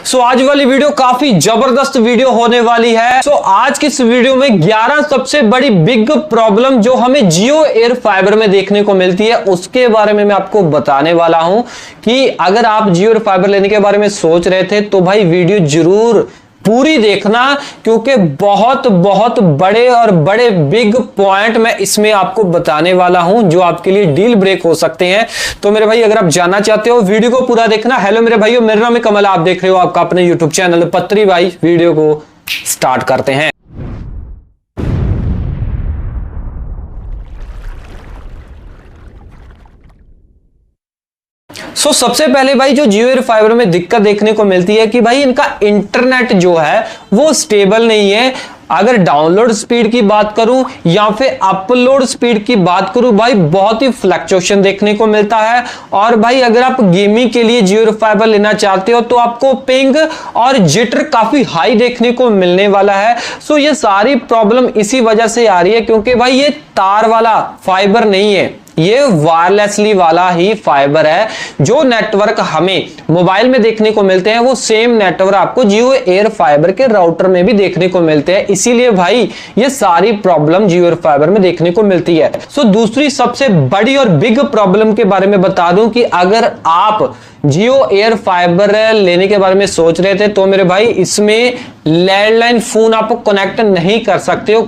सो आज वाली वीडियो काफी जबरदस्त वीडियो होने वाली है। सो आज की इस वीडियो में 11 सबसे बड़ी बिग प्रॉब्लम जो हमें जियो एयर फाइबर में देखने को मिलती है उसके बारे में मैं आपको बताने वाला हूं कि अगर आप जियो एयर फाइबर लेने के बारे में सोच रहे थे तो भाई वीडियो जरूर पूरी देखना, क्योंकि बहुत बड़े और बड़े बिग पॉइंट मैं इसमें आपको बताने वाला हूं जो आपके लिए डील ब्रेक हो सकते हैं। तो मेरे भाई अगर आप जानना चाहते हो वीडियो को पूरा देखना। हेलो मेरे भाइयों, मेरा नाम है कमल, आप देख रहे हो आपका अपने यूट्यूब चैनल पत्री भाई। वीडियो को स्टार्ट करते हैं। सबसे पहले भाई जो जियो एयर फाइबर में दिक्कत देखने को मिलती है कि भाई इनका इंटरनेट जो है वो स्टेबल नहीं है। अगर डाउनलोड स्पीड की बात करूं या फिर अपलोड स्पीड की बात करूं भाई बहुत ही फ्लक्चुएशन देखने को मिलता है। और भाई अगर आप गेमिंग के लिए जियो एयर फाइबर लेना चाहते हो तो आपको पिंग और जिटर काफी हाई देखने को मिलने वाला है। सो ये सारी प्रॉब्लम इसी वजह से आ रही है क्योंकि भाई ये तार वाला फाइबर नहीं है, ये वायरलेसली वाला ही फाइबर है। जो नेटवर्क हमें मोबाइल में देखने को मिलते हैं वो सेम नेटवर्क आपको जियो एयर फाइबर के राउटर में भी देखने को मिलते हैं। इसीलिए भाई ये सारी प्रॉब्लम जियो एयर फाइबर में देखने को मिलती है। सो दूसरी सबसे बड़ी और बिग प्रॉब्लम के बारे में बता दूं कि अगर आप जियो एयर फाइबर लेने के बारे में सोच रहे थे तो मेरे भाई इसमें लैंडलाइन फोन आप कनेक्ट नहीं कर सकते हो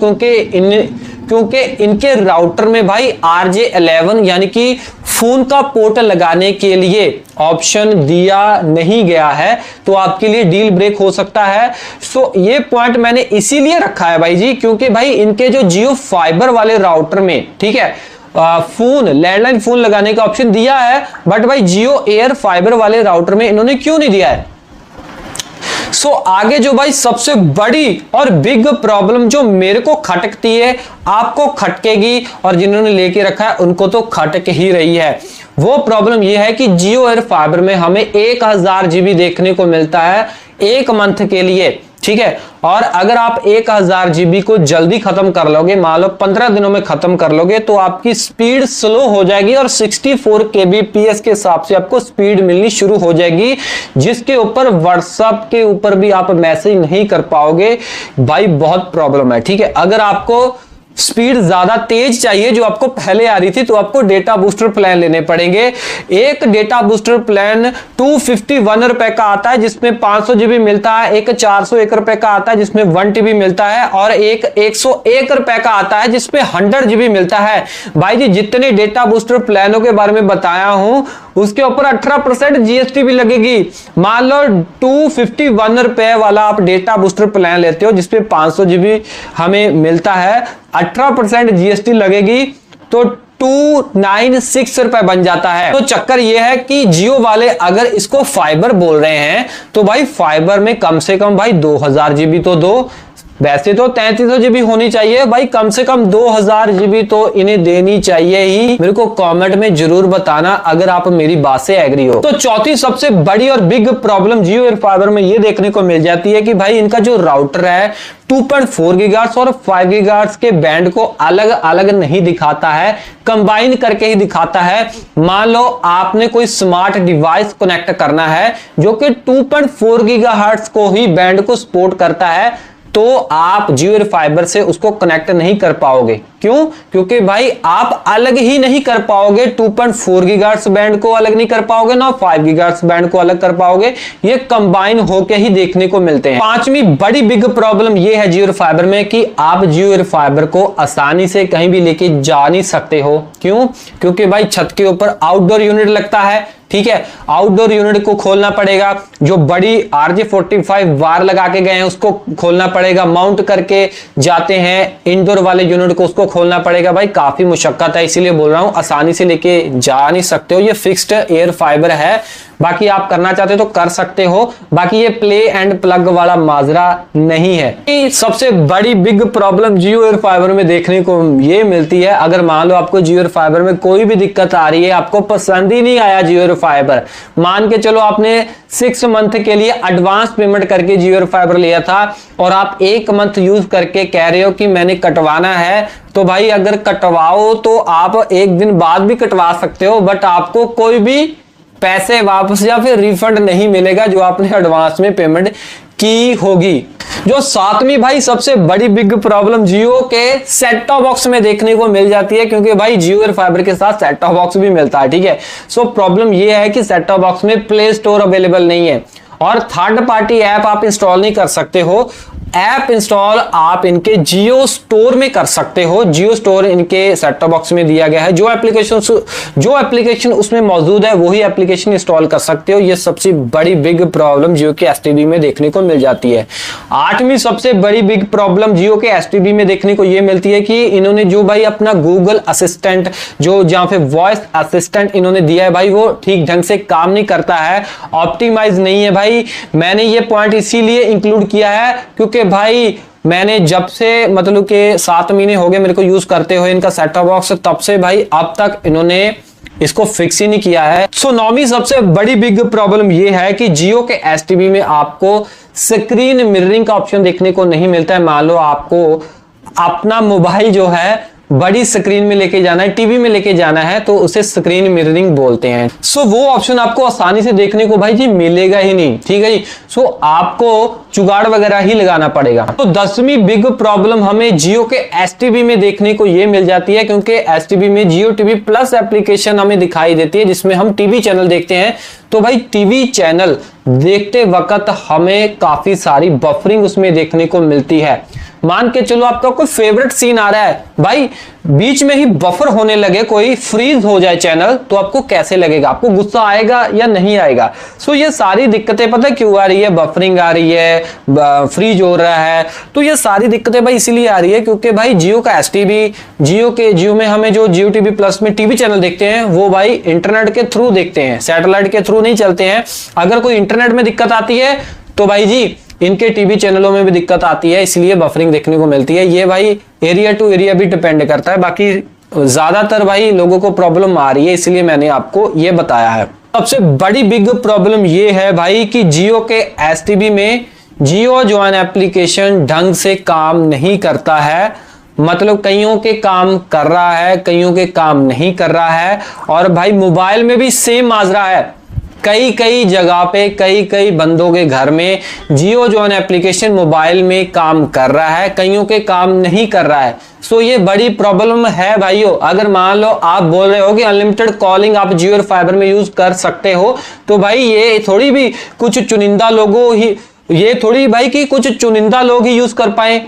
क्योंकि इनके राउटर में भाई RJ11 यानी कि फोन का पोर्ट लगाने के लिए ऑप्शन दिया नहीं गया है, तो आपके लिए डील ब्रेक हो सकता है। सो ये पॉइंट मैंने इसीलिए रखा है भाई जी, क्योंकि भाई इनके जो जियो फाइबर वाले राउटर में ठीक है फोन लैंडलाइन फोन लगाने का ऑप्शन दिया है, बट भाई जियो एयर फाइबर वाले राउटर में इन्होंने क्यों नहीं दिया है। आगे जो भाई सबसे बड़ी और बिग प्रॉब्लम जो मेरे को खटकती है, आपको खटकेगी और जिन्होंने लेके रखा है उनको तो खटक ही रही है। वो प्रॉब्लम ये है कि जियो एयर फाइबर में हमें 1000 GB देखने को मिलता है एक मंथ के लिए, ठीक है। और अगर आप 1000 GB को जल्दी खत्म कर लोगे, मान लो 15 दिनों में खत्म कर लोगे, तो आपकी स्पीड स्लो हो जाएगी और 64 kbps के हिसाब से आपको स्पीड मिलनी शुरू हो जाएगी, जिसके ऊपर व्हाट्सएप के ऊपर भी आप मैसेज नहीं कर पाओगे। भाई बहुत प्रॉब्लम है, ठीक है। अगर आपको स्पीड ज्यादा तेज चाहिए जो आपको पहले आ रही थी तो आपको डेटा बूस्टर प्लान लेने पड़ेंगे। एक डेटा बूस्टर प्लान 251 रुपए का आता है जिसमें 500 GB मिलता है, एक 401 रुपए का आता है जिसमें 1 TB मिलता है, और एक 101 रुपए का आता है जिसमें 100 GB मिलता है। भाई जी जितने डेटा बूस्टर प्लानों के बारे में बताया हूं उसके ऊपर 18% GST भी लगेगी। मान लो 251 रुपए वाला आप डेटा बूस्टर प्लान लेते हो जिसपे 500 GB हमें मिलता है, 18% GST लगेगी तो 296 रुपए बन जाता है। तो चक्कर यह है कि जियो वाले अगर इसको फाइबर बोल रहे हैं तो भाई फाइबर में कम से कम भाई 2000 GB तो दो। वैसे तो 3300 GB होनी चाहिए भाई, कम से कम 2000 GB तो इन्हें देनी चाहिए ही। मेरे को कमेंट में जरूर बताना अगर आप मेरी बात से एग्री हो। तो चौथी सबसे बड़ी और बिग प्रॉब्लम जियो एयर फाइबर में ये देखने को मिल जाती है कि भाई इनका जो राउटर है 2.4 GHz और 5 GHz के बैंड को अलग अलग नहीं दिखाता है, कंबाइन करके ही दिखाता है। मान लो आपने कोई स्मार्ट डिवाइस कनेक्ट करना है जो कि 2.4 GHz को ही बैंड को सपोर्ट करता है, तो आप जियो एयर फाइबर से उसको कनेक्ट नहीं कर पाओगे। क्यों? क्योंकि भाई आप अलग ही नहीं कर पाओगे, 2.4 GHz बैंड को अलग नहीं कर पाओगे ना 5 GHz बैंड को अलग कर पाओगे, ये कंबाइन होके ही देखने को मिलते हैं। पांचवी बड़ी बिग प्रॉब्लम ये है जियो एयर फाइबर में कि आप जियो एयर फाइबर को आसानी से कहीं भी लेके जा नहीं सकते हो। क्यों? क्योंकि भाई छत के ऊपर आउटडोर यूनिट लगता है, ठीक है। आउटडोर यूनिट को खोलना पड़ेगा, जो बड़ी RJ45 वायर लगा के गए हैं उसको खोलना पड़ेगा, माउंट करके जाते हैं इंडोर वाले यूनिट को उसको खोलना पड़ेगा। भाई काफी मुशक्कत है, इसीलिए बोल रहा हूं आसानी से लेके जा नहीं सकते हो। ये फिक्स्ड एयर फाइबर है, बाकी आप करना चाहते हो तो कर सकते हो, बाकी ये प्ले एंड प्लग वाला माजरा नहीं है। सबसे बड़ी बिग प्रॉब्लम जियो एयर फाइबर में देखने को ये मिलती है, अगर मान लो आपको जियो एयर फाइबर में कोई भी दिक्कत आ रही है, आपको पसंद ही नहीं आया जियो एयर फाइबर, मान के चलो आपने 6 मंथ के लिए एडवांस पेमेंट करके जियो एयर फाइबर लिया था और आप 1 मंथ यूज करके कह रहे हो कि मैंने कटवाना है, तो भाई अगर कटवाओ तो आप 1 दिन बाद भी कटवा सकते हो, बट आपको कोई भी पैसे वापस या फिर रिफंड नहीं मिलेगा जो आपने एडवांस में पेमेंट की होगी। जो सातवीं भाई सबसे बड़ी बिग प्रॉब्लम जियो के सेट टॉप बॉक्स में देखने को मिल जाती है, क्योंकि भाई जियो एयर फाइबर के साथ सेट टॉप बॉक्स भी मिलता है, ठीक है। सो प्रॉब्लम ये है कि सेट टॉप बॉक्स में प्ले स्टोर अवेलेबल नहीं है और थर्ड पार्टी ऐप आप इंस्टॉल नहीं कर सकते हो। ऐप इंस्टॉल आप इनके जियो स्टोर में कर सकते हो। जियो स्टोर इनके सेट टॉप बॉक्स में दिया गया है। जो एप्लीकेशन उसमें मौजूद है वही एप्लीकेशन इंस्टॉल कर सकते हो। ये सबसे बड़ी बिग प्रॉब्लम जियो के एसटीबी में देखने को मिल जाती है। आठवीं सबसे बड़ी बिग प्रॉब्लम जियो के एसटीबी में देखने को ये मिलती है कि इन्होंने जो भाई अपना गूगल असिस्टेंट जो जहां पे वॉइस असिस्टेंट इन्होंने दिया है भाई, वो ठीक ढंग से काम नहीं करता है, ऑप्टिमाइज नहीं है भाई। मैंने ये पॉइंट इसीलिए इंक्लूड किया है क्योंकि भाई मैंने जब से मतलब के 7 महीने हो गए मेरे को यूज करते हुए इनका सेट टॉप बॉक्स, तब से भाई अब तक इन्होंने इसको फिक्स ही नहीं किया है। सो नौवीं सबसे बड़ी बिग प्रॉब्लम ये है कि जियो के एसटीबी में आपको स्क्रीन मिररिंग का ऑप्शन देखने को नहीं मिलता है। मान लो आपको अपना मोबाइल जो है बड़ी स्क्रीन में लेके जाना है, टीवी में लेके जाना है, तो उसे स्क्रीन मिररिंग बोलते हैं। सो वो ऑप्शन आपको आसानी से देखने को भाई जी मिलेगा ही नहीं, ठीक है जी। सो आपको जुगाड़ वगैरह ही लगाना पड़ेगा। तो 10वीं बिग प्रॉब्लम हमें जियो के एसटीबी में देखने को ये मिल जाती है, क्योंकि एसटीबी में जियो टीवी प्लस एप्लीकेशन हमें दिखाई देती है जिसमें हम टीवी चैनल देखते हैं। तो भाई टीवी चैनल देखते वक्त हमें काफी सारी बफरिंग उसमें देखने को मिलती है। मान के चलो आपका कोई फेवरेट सीन आ रहा है भाई, बीच में ही बफर होने लगे, कोई फ्रीज हो जाए चैनल, तो आपको कैसे लगेगा? आपको गुस्सा आएगा या नहीं आएगा? सो ये सारी दिक्कतें पता क्यों आ रही है? बफरिंग आ रही है, फ्रीज हो रहा है, तो ये सारी दिक्कतें भाई इसीलिए आ रही है क्योंकि भाई जियो का एसटीबी, जियो में हमें जो जियो टीवी प्लस में टीवी चैनल देखते हैं वो भाई इंटरनेट के थ्रू देखते हैं, सैटेलाइट के थ्रू नहीं चलते हैं। अगर कोई इंटरनेट में दिक्कत आती है तो भाई जी इनके टीवी चैनलों में भी दिक्कत आती है, इसलिए बफरिंग देखने को मिलती है। ये भाई एरिया टू एरिया भी डिपेंड करता है, बाकी ज्यादातर भाई लोगों को प्रॉब्लम आ रही है, इसलिए मैंने आपको ये बताया है। सबसे बड़ी बिग प्रॉब्लम ये है भाई कि जियो के एसटीबी में जियो जॉइन एप्लीकेशन ढंग से काम नहीं करता है। मतलब कईयों के काम कर रहा है, कईयों के काम नहीं कर रहा है। और भाई मोबाइल में भी सेम माजरा है, कई जगह पे कई बंदों के घर में जियो जॉइन एप्लीकेशन मोबाइल में काम कर रहा है, कईयों के काम नहीं कर रहा है। सो ये बड़ी प्रॉब्लम है भाइयों। अगर मान लो आप बोल रहे हो कि अनलिमिटेड कॉलिंग आप जियो एयर फाइबर में यूज कर सकते हो, तो भाई ये थोड़ी भी कुछ चुनिंदा लोगों ही, ये थोड़ी भाई कि कुछ चुनिंदा लोग ही यूज कर पाए।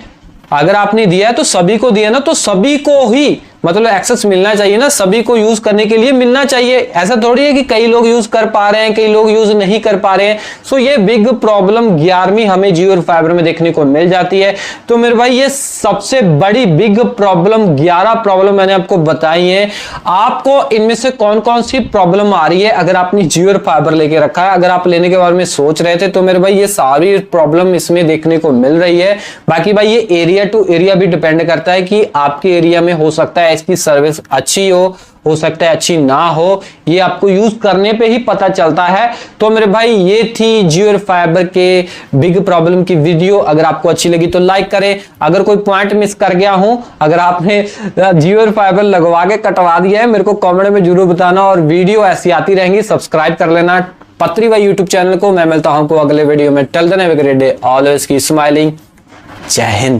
अगर आपने दिया है तो सभी को दिया ना, तो सभी को ही मतलब एक्सेस मिलना चाहिए ना, सभी को यूज करने के लिए मिलना चाहिए। ऐसा थोड़ी है कि कई लोग यूज कर पा रहे हैं, कई लोग यूज नहीं कर पा रहे हैं। सो ये बिग प्रॉब्लम 11वीं हमें जियो एयर फाइबर में देखने को मिल जाती है। तो मेरे भाई ये सबसे बड़ी बिग प्रॉब्लम 11 प्रॉब्लम मैंने आपको बताई है। आपको इनमें से कौन कौन सी प्रॉब्लम आ रही है अगर आपने जियो एयर फाइबर लेके रखा है, अगर आप लेने के बारे में सोच रहे थे, तो मेरे भाई ये सारी प्रॉब्लम इसमें देखने को मिल रही है। बाकी भाई ये एरिया टू एरिया भी डिपेंड करता है कि आपके एरिया में हो सकता है इसकी सर्विस अच्छी हो सकता है अच्छी ना हो, ये आपको यूज करने पे ही पता चलता है। तो मेरे भाई ये थी जियो एयर फाइबर के बिग प्रॉब्लम की वीडियो। अगर आपको अच्छी लगी तो लाइक करें। अगर कोई पॉइंट मिस कर गया हूं, अगर आपने जियो एयर फाइबर लगवा के कटवा दिया है, मेरे को कमेंट में जरूर बताना। और वीडियो ऐसी आती रहेंगी, सब्सक्राइब कर लेना पत्री भाई यूट्यूब चैनल को। मैं मिलता हूं आपको अगले वीडियो में। Till then have a great day, always keep smiling. Jai Hind.